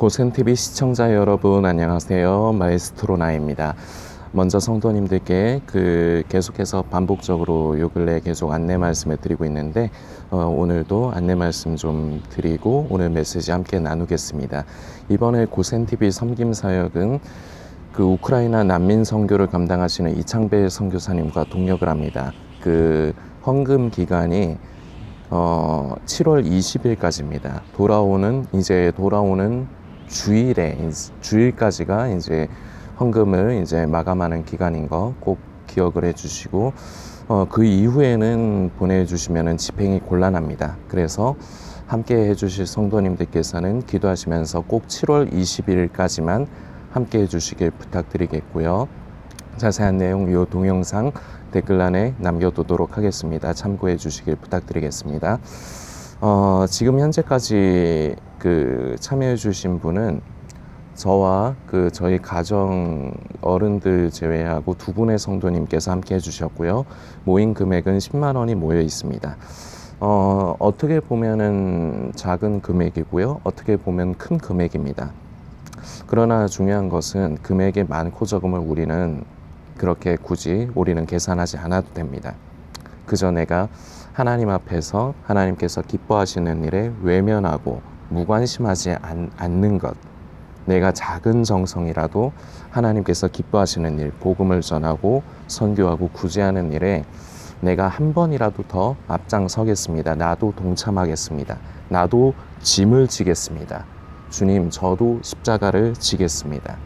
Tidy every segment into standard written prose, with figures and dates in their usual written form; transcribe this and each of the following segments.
고센TV 시청자 여러분 안녕하세요. 마에스트로 나입니다. 먼저 성도님들께 계속해서 반복적으로 요 근래 계속 안내 말씀을 드리고 있는데 오늘도 안내 말씀 좀 드리고 오늘 메시지 함께 나누겠습니다. 이번에 고센TV 섬김 사역은 우크라이나 난민 선교를 감당하시는 이창배 선교사님과 동역을 합니다. 헌금 기간이 7월 20일까지입니다. 돌아오는 주일까지가 이제 헌금을 이제 마감하는 기간인 거 꼭 기억을 해주시고, 그 이후에는 보내주시면은 집행이 곤란합니다. 그래서 함께 해주실 성도님들께서는 기도하시면서 꼭 7월 20일까지만 함께 해주시길 부탁드리겠고요. 자세한 내용 이 동영상 댓글란에 남겨두도록 하겠습니다. 참고해 주시길 부탁드리겠습니다. 지금 현재까지 참여해 주신 분은 저와 저희 가정 어른들 제외하고 두 분의 성도님께서 함께 해주셨고요. 모인 금액은 10만 원이 모여 있습니다. 어떻게 보면은 작은 금액이고요. 어떻게 보면 큰 금액입니다. 그러나 중요한 것은 금액의 많고 적음을 우리는 그렇게 굳이 우리는 계산하지 않아도 됩니다. 그저 내가 하나님 앞에서 하나님께서 기뻐하시는 일에 외면하고 무관심하지 않는 것, 내가 작은 정성이라도 하나님께서 기뻐하시는 일, 복음을 전하고 선교하고 구제하는 일에 내가 한 번이라도 더 앞장서겠습니다. 나도 동참하겠습니다. 나도 짐을 지겠습니다. 주님, 저도 십자가를 지겠습니다.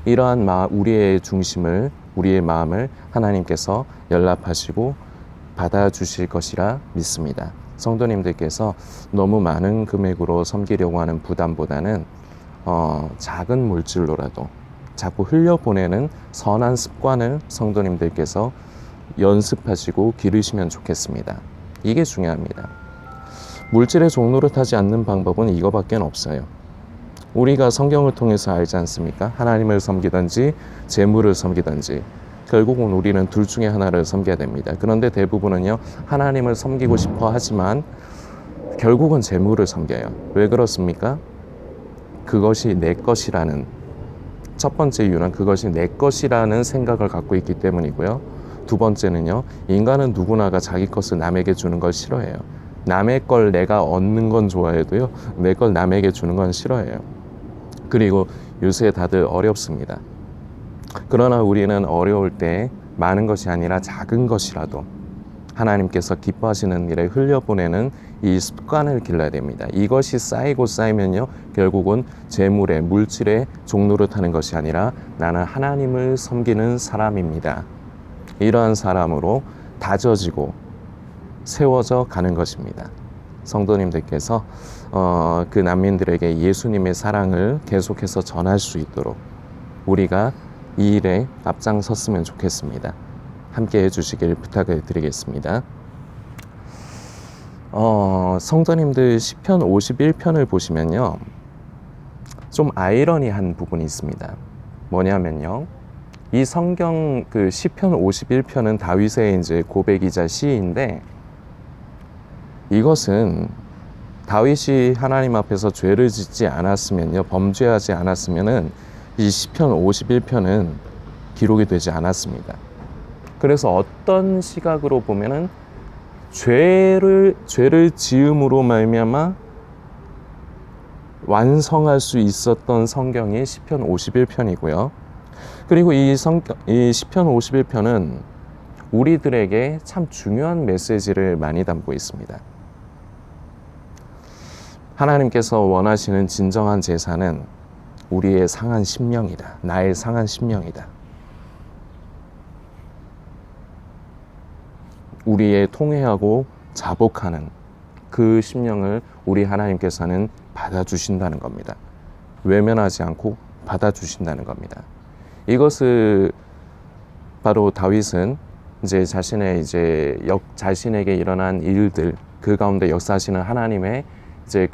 이러한 우리의 중심을, 우리의 마음을 하나님께서 연락하시고 받아주실 것이라 믿습니다. 성도님들께서 너무 많은 금액으로 섬기려고 하는 부담보다는 작은 물질로라도 자꾸 흘려보내는 선한 습관을 성도님들께서 연습하시고 기르시면 좋겠습니다. 이게 중요합니다. 물질의 종노릇하지 않는 방법은 이거밖에 없어요. 우리가 성경을 통해서 알지 않습니까? 하나님을 섬기든지 재물을 섬기든지 결국은 우리는 둘 중에 하나를 섬겨야 됩니다. 그런데 대부분은요, 하나님을 섬기고 싶어 하지만 결국은 재물을 섬겨요. 왜 그렇습니까? 그것이 내 것이라는, 첫 번째 이유는 그것이 내 것이라는 생각을 갖고 있기 때문이고요. 두 번째는요, 인간은 누구나가 자기 것을 남에게 주는 걸 싫어해요. 남의 걸 내가 얻는 건 좋아해도요, 내 걸 남에게 주는 건 싫어해요. 그리고 요새 다들 어렵습니다. 그러나 우리는 어려울 때 많은 것이 아니라 작은 것이라도 하나님께서 기뻐하시는 일에 흘려보내는 이 습관을 길러야 됩니다. 이것이 쌓이고 쌓이면요, 결국은 재물에, 물질에 종노릇하는 것이 아니라 나는 하나님을 섬기는 사람입니다. 이러한 사람으로 다져지고 세워져 가는 것입니다. 성도님들께서 그 난민들에게 예수님의 사랑을 계속해서 전할 수 있도록 우리가 이 일에 앞장섰으면 좋겠습니다. 함께 해주시길 부탁을 드리겠습니다. 성도님들 시편 51편을 보시면요, 좀 아이러니한 부분이 있습니다. 뭐냐면요, 이 성경 시편 51편은 다윗의 이제 고백이자 시인데, 이것은 다윗이 하나님 앞에서 죄를 짓지 않았으면요, 범죄하지 않았으면은 이 시편 51편은 기록이 되지 않았습니다. 그래서 어떤 시각으로 보면은 죄를 지음으로 말미암아 완성할 수 있었던 성경이 시편 51편이고요. 그리고 이 시편 51편은 우리들에게 참 중요한 메시지를 많이 담고 있습니다. 하나님께서 원하시는 진정한 제사는 우리의 상한 심령이다. 나의 상한 심령이다. 우리의 통회하고 자복하는 그 심령을 우리 하나님께서는 받아주신다는 겁니다. 외면하지 않고 받아주신다는 겁니다. 이것을 바로 다윗은 이제 자신에게 일어난 일들, 그 가운데 역사하시는 하나님의 이제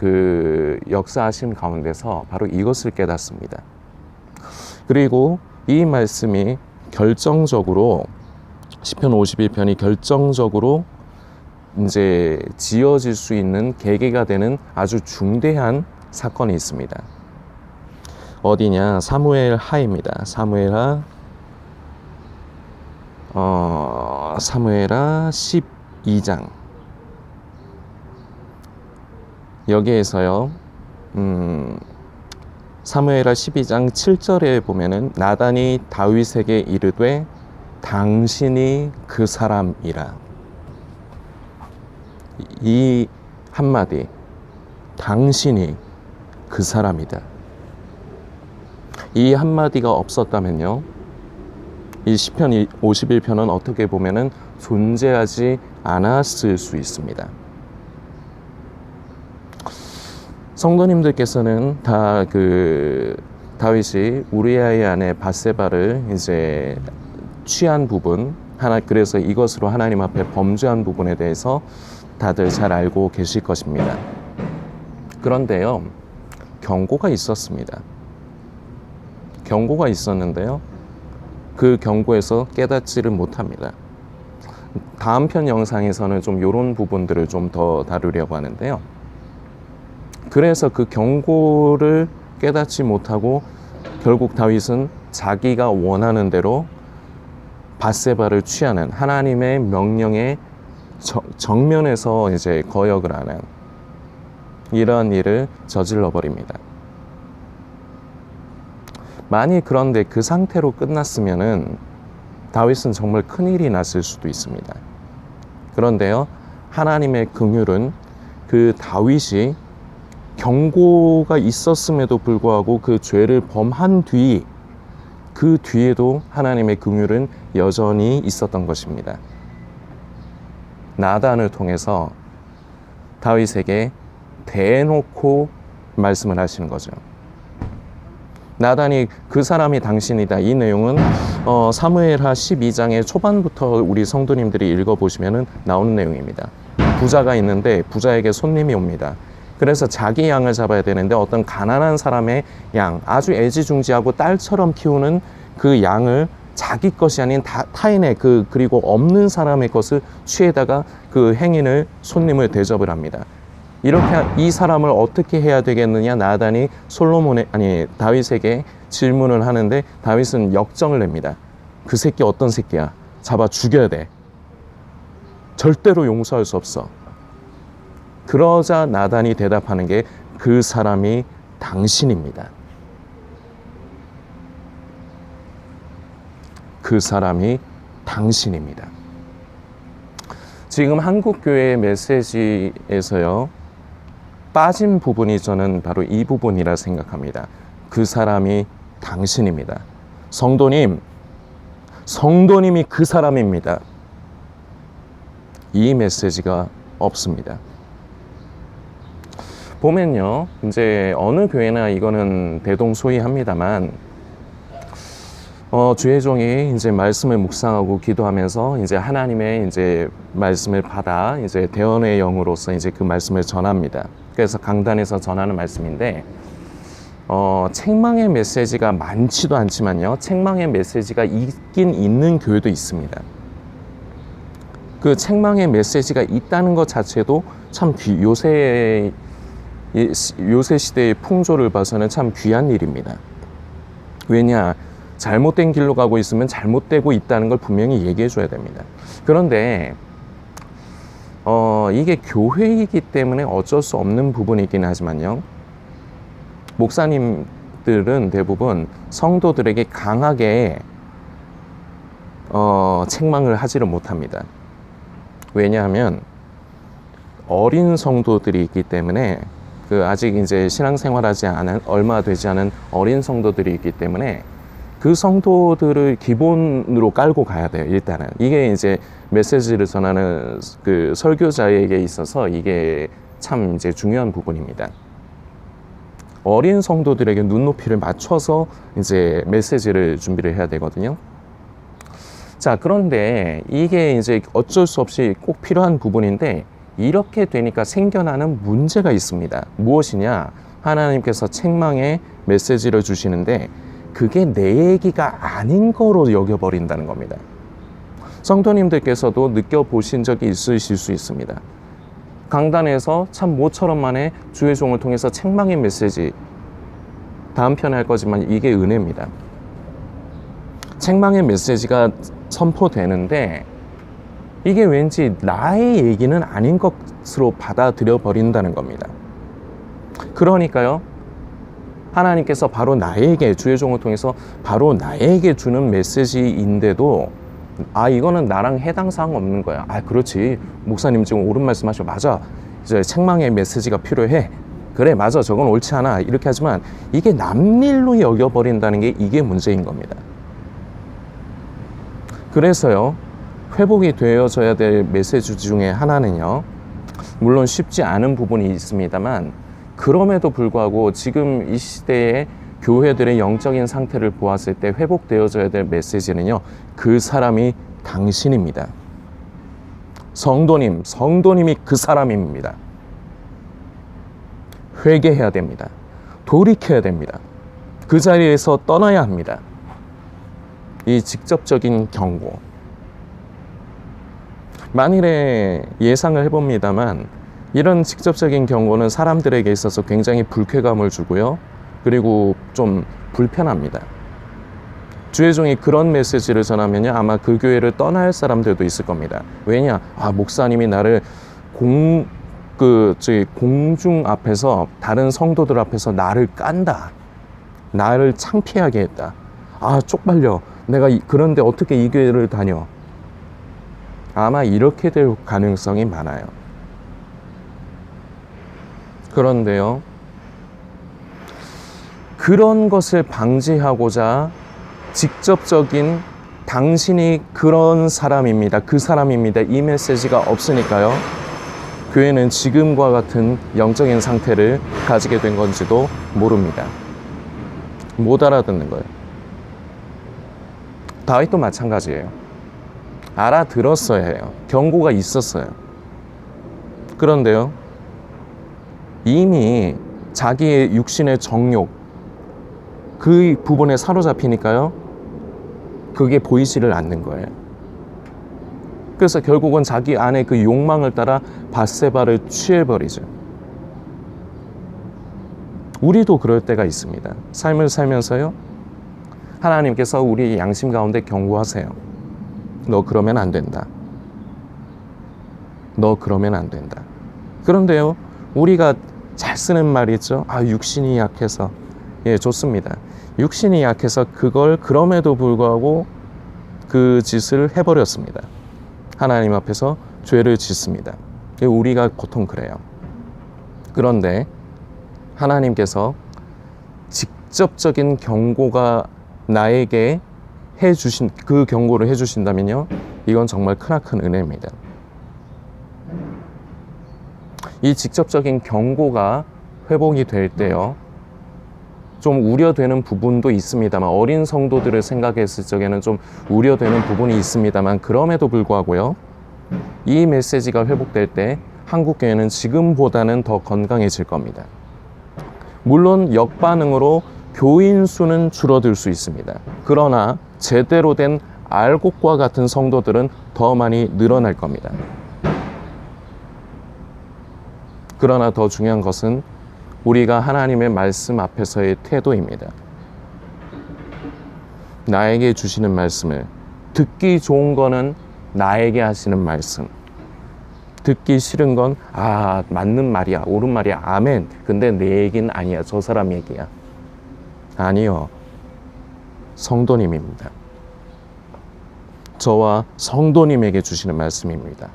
역사하심 가운데서 바로 이것을 깨닫습니다. 그리고 이 말씀이 결정적으로 시편 51편이 결정적으로 이제 지어질 수 있는 계기가 되는 아주 중대한 사건이 있습니다. 어디냐? 사무엘 하입니다. 사무엘하 12장. 여기에서요, 사무엘하 12장 7절에 보면은 나단이 다윗에게 이르되 당신이 그 사람이라. 이 한마디, 당신이 그 사람이다. 이 한마디가 없었다면요, 이 시편 51편은 어떻게 보면은 존재하지 않았을 수 있습니다. 성도님들께서는 다 다윗이 우리아의 아내 밧세바를 이제 취한 부분, 그래서 이것으로 하나님 앞에 범죄한 부분에 대해서 다들 잘 알고 계실 것입니다. 그런데요, 경고가 있었습니다. 경고가 있었는데요, 그 경고에서 깨닫지를 못합니다. 다음 편 영상에서는 좀 이런 부분들을 좀 더 다루려고 하는데요. 그래서 그 경고를 깨닫지 못하고 결국 다윗은 자기가 원하는 대로 밧세바를 취하는 하나님의 명령에 정면에서 이제 거역을 하는 이러한 일을 저질러 버립니다. 만일 그런데 그 상태로 끝났으면은 다윗은 정말 큰일이 났을 수도 있습니다. 그런데요, 하나님의 긍휼은 그 다윗이 경고가 있었음에도 불구하고 그 죄를 범한 뒤, 그 뒤에도 하나님의 긍휼은 여전히 있었던 것입니다. 나단을 통해서 다윗에게 대놓고 말씀을 하시는 거죠. 나단이 그 사람이 당신이다. 이 내용은 사무엘하 12장의 초반부터 우리 성도님들이 읽어보시면 나오는 내용입니다. 부자가 있는데 부자에게 손님이 옵니다. 그래서 자기 양을 잡아야 되는데 어떤 가난한 사람의 양, 아주 애지중지하고 딸처럼 키우는 그 양을 자기 것이 아닌 타인의 그리고 없는 사람의 것을 취해다가 그 행인을 손님을 대접을 합니다. 이렇게 이 사람을 어떻게 해야 되겠느냐, 나단이 다윗에게 질문을 하는데 다윗은 역정을 냅니다. 그 새끼 어떤 새끼야? 잡아 죽여야 돼. 절대로 용서할 수 없어. 그러자 나단이 대답하는 게 그 사람이 당신입니다. 그 사람이 당신입니다. 지금 한국교회의 메시지에서요, 빠진 부분이 저는 바로 이 부분이라 생각합니다. 그 사람이 당신입니다. 성도님이 그 사람입니다. 이 메시지가 없습니다. 보면요, 이제 어느 교회나 이거는 대동소이합니다만, 주의 종이 이제 말씀을 묵상하고 기도하면서 이제 하나님의 이제 말씀을 받아 이제 대언의 영으로서 이제 그 말씀을 전합니다. 그래서 강단에서 전하는 말씀인데, 책망의 메시지가 많지도 않지만요, 책망의 메시지가 있긴 있는 교회도 있습니다. 그 책망의 메시지가 있다는 것 자체도 참 요새 시대의 풍조를 봐서는 참 귀한 일입니다. 왜냐? 잘못된 길로 가고 있으면 잘못되고 있다는 걸 분명히 얘기해 줘야 됩니다. 그런데 이게 교회이기 때문에 어쩔 수 없는 부분이긴 하지만요, 목사님들은 대부분 성도들에게 강하게 책망을 하지를 못합니다. 왜냐하면 어린 성도들이 있기 때문에, 아직 이제 신앙생활하지 않은 얼마 되지 않은 어린 성도들이 있기 때문에 그 성도들을 기본으로 깔고 가야 돼요. 일단은 이게 이제 메시지를 전하는 그 설교자에게 있어서 이게 참 이제 중요한 부분입니다. 어린 성도들에게 눈높이를 맞춰서 이제 메시지를 준비를 해야 되거든요. 자, 그런데 이게 이제 어쩔 수 없이 꼭 필요한 부분인데, 이렇게 되니까 생겨나는 문제가 있습니다. 무엇이냐? 하나님께서 책망의 메시지를 주시는데 그게 내 얘기가 아닌 거로 여겨버린다는 겁니다. 성도님들께서도 느껴보신 적이 있으실 수 있습니다. 강단에서 참 모처럼 만에 주의 종을 통해서 책망의 메시지, 다음 편에 할 거지만 이게 은혜입니다. 책망의 메시지가 선포되는데 이게 왠지 나의 얘기는 아닌 것으로 받아들여 버린다는 겁니다. 그러니까요, 하나님께서 바로 나에게, 주의 종을 통해서 바로 나에게 주는 메시지인데도 이거는 나랑 해당 사항 없는 거야. 그렇지, 목사님 지금 옳은 말씀 하셔. 맞아, 이제 책망의 메시지가 필요해. 그래, 맞아, 저건 옳지 않아. 이렇게 하지만 이게 남일로 여겨버린다는 게 이게 문제인 겁니다. 그래서요, 회복이 되어져야 될 메시지 중에 하나는요, 물론 쉽지 않은 부분이 있습니다만 그럼에도 불구하고 지금 이 시대의 교회들의 영적인 상태를 보았을 때 회복되어져야 될 메시지는요, 그 사람이 당신입니다. 성도님이 그 사람입니다. 회개해야 됩니다. 돌이켜야 됩니다. 그 자리에서 떠나야 합니다. 이 직접적인 경고. 만일에 예상을 해봅니다만 이런 직접적인 경고는 사람들에게 있어서 굉장히 불쾌감을 주고요, 그리고 좀 불편합니다. 주의 종이 그런 메시지를 전하면요, 아마 그 교회를 떠날 사람들도 있을 겁니다. 왜냐? 목사님이 나를 공중 앞에서, 다른 성도들 앞에서 나를 깐다, 나를 창피하게 했다. 쪽팔려, 내가 그런데 어떻게 이 교회를 다녀. 아마 이렇게 될 가능성이 많아요. 그런데요, 그런 것을 방지하고자 직접적인 당신이 그런 사람입니다, 그 사람입니다, 이 메시지가 없으니까요, 교회는 지금과 같은 영적인 상태를 가지게 된 건지도 모릅니다. 못 알아듣는 거예요. 다윗도 마찬가지예요. 알아들었어야 해요. 경고가 있었어요. 그런데요, 이미 자기의 육신의 정욕, 그 부분에 사로잡히니까요, 그게 보이지를 않는 거예요. 그래서 결국은 자기 안에 그 욕망을 따라 밧세바를 취해버리죠. 우리도 그럴 때가 있습니다. 삶을 살면서요, 하나님께서 우리 양심 가운데 경고하세요. 너 그러면 안 된다. 너 그러면 안 된다. 그런데요, 우리가 잘 쓰는 말이 있죠. 육신이 약해서. 예, 좋습니다. 육신이 약해서 그걸 그럼에도 불구하고 그 짓을 해버렸습니다. 하나님 앞에서 죄를 짓습니다. 우리가 보통 그래요. 그런데 하나님께서 직접적인 경고가 나에게 해주신, 그 경고를 해주신다면요, 이건 정말 크나큰 은혜입니다. 이 직접적인 경고가 회복이 될 때요, 좀 우려되는 부분도 있습니다만, 어린 성도들을 생각했을 적에는 좀 우려되는 부분이 있습니다만, 그럼에도 불구하고요, 이 메시지가 회복될 때 한국교회는 지금보다는 더 건강해질 겁니다. 물론 역반응으로 교인 수는 줄어들 수 있습니다. 그러나 제대로 된 알곡과 같은 성도들은 더 많이 늘어날 겁니다. 그러나 더 중요한 것은 우리가 하나님의 말씀 앞에서의 태도입니다. 나에게 주시는 말씀을, 듣기 좋은 거는 나에게 하시는 말씀, 듣기 싫은 건 맞는 말이야, 옳은 말이야, 아멘. 근데 내 얘기는 아니야, 저 사람 얘기야. 아니요, 성도님입니다. 저와 성도님에게 주시는 말씀입니다.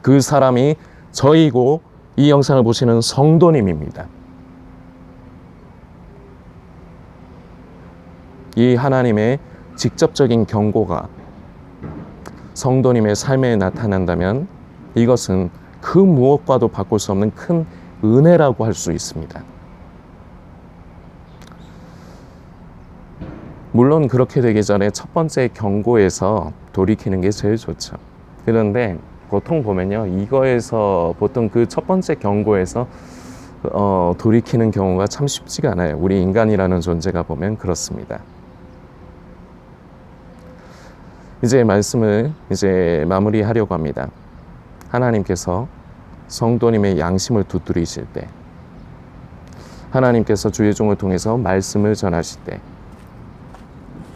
그 사람이 저이고 이 영상을 보시는 성도님입니다. 이 하나님의 직접적인 경고가 성도님의 삶에 나타난다면 이것은 그 무엇과도 바꿀 수 없는 큰 은혜라고 할 수 있습니다. 물론 그렇게 되기 전에 첫 번째 경고에서 돌이키는 게 제일 좋죠. 그런데 보통 보면요, 이거에서 보통 그 첫 번째 경고에서 돌이키는 경우가 참 쉽지가 않아요. 우리 인간이라는 존재가 보면 그렇습니다. 이제 말씀을 마무리하려고 합니다. 하나님께서 성도님의 양심을 두드리실 때, 하나님께서 주의 종을 통해서 말씀을 전하실 때,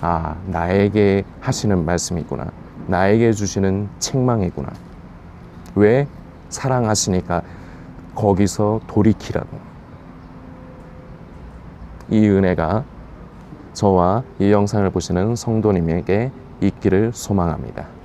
아, 나에게 하시는 말씀이구나, 나에게 주시는 책망이구나. 왜? 사랑하시니까 거기서 돌이키라고. 이 은혜가 저와 이 영상을 보시는 성도님에게 있기를 소망합니다.